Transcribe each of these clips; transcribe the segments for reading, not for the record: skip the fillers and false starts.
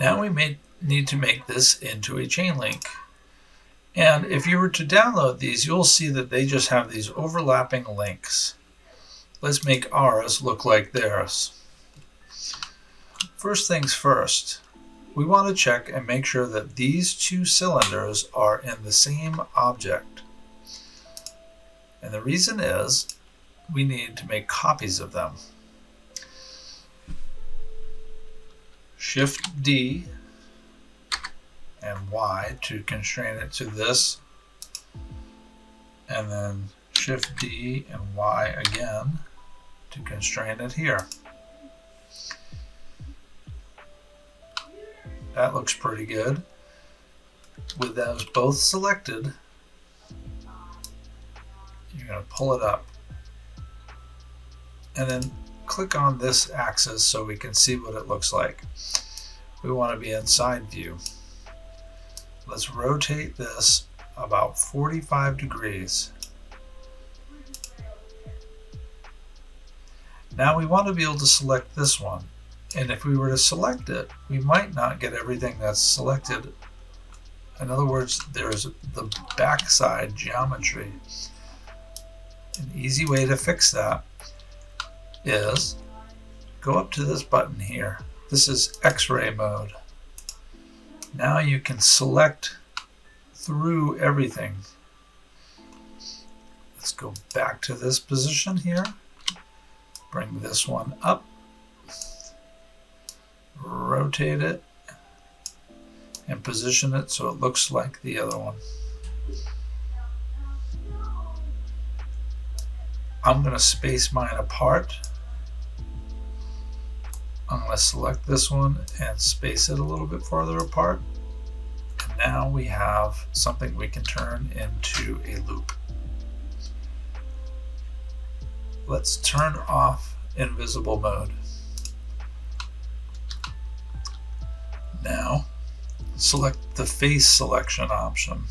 Now we may need to make this into a chain link. And if you were to download these, you'll see that they just have these overlapping links. Let's make ours look like theirs. First things first, we want to check and make sure that these two cylinders are in the same object. And the reason is we need to make copies of them. Shift D and Y to constrain it to this, and then Shift D and Y again to constrain it here. That looks pretty good. With those both selected, you're going to pull it up and then click on this axis so we can see what it looks like. We want to be in side view. Let's rotate this about 45 degrees. Now we want to be able to select this one. And if we were to select it, we might not get everything that's selected. In other words, there's the backside geometry. An easy way to fix that is go up to this button here. This is X-ray mode. Now you can select through everything. Let's go back to this position here. Bring this one up. Rotate it and position it so it looks like the other one. I'm going to space mine apart. I'm going to select this one and space it a little bit farther apart. And now we have something we can turn into a loop. Let's turn off invisible mode. Now, select the face selection option.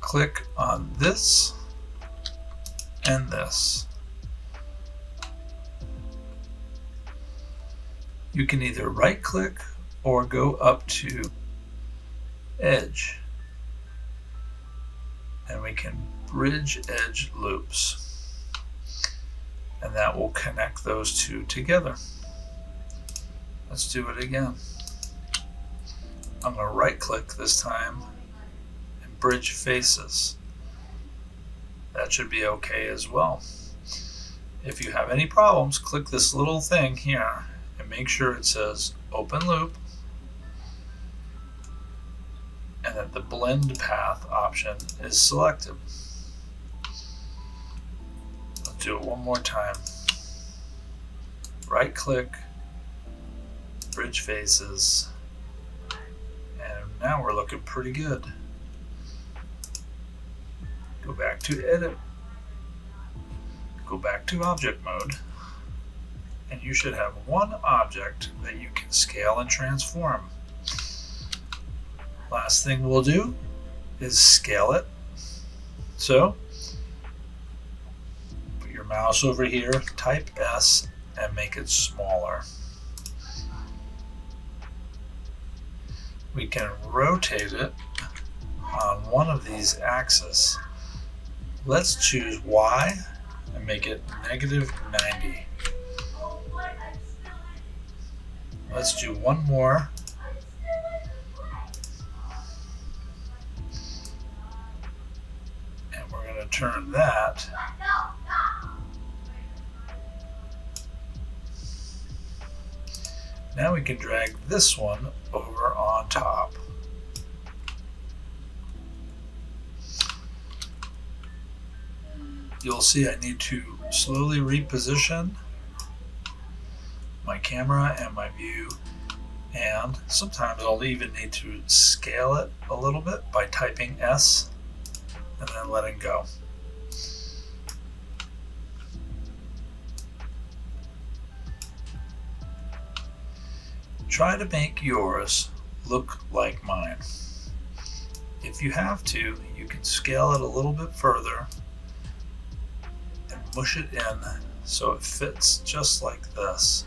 Click on this and this. You can either right click or go up to edge, and we can bridge edge loops, and that will connect those two together. Let's do it again. I'm going to right click this time and bridge faces. That should be okay as well. If you have any problems, click this little thing here and make sure it says open loop and that the blend path option is selected. Let's do it one more time. Right click, bridge faces, and now we're looking pretty good. Go back to edit, go back to object mode, and you should have one object that you can scale and transform. Last thing we'll do is scale it. So put your mouse over here, type S, and make it smaller. We can rotate it on one of these axes. Let's choose Y and make it -90. Let's do one more. And we're going to turn that . Now we can drag this one over on top. You'll see I need to slowly reposition my camera and my view, and sometimes I'll even need to scale it a little bit by typing S and then letting go. Try to make yours look like mine. If you have to, you can scale it a little bit further and mush it in so it fits just like this.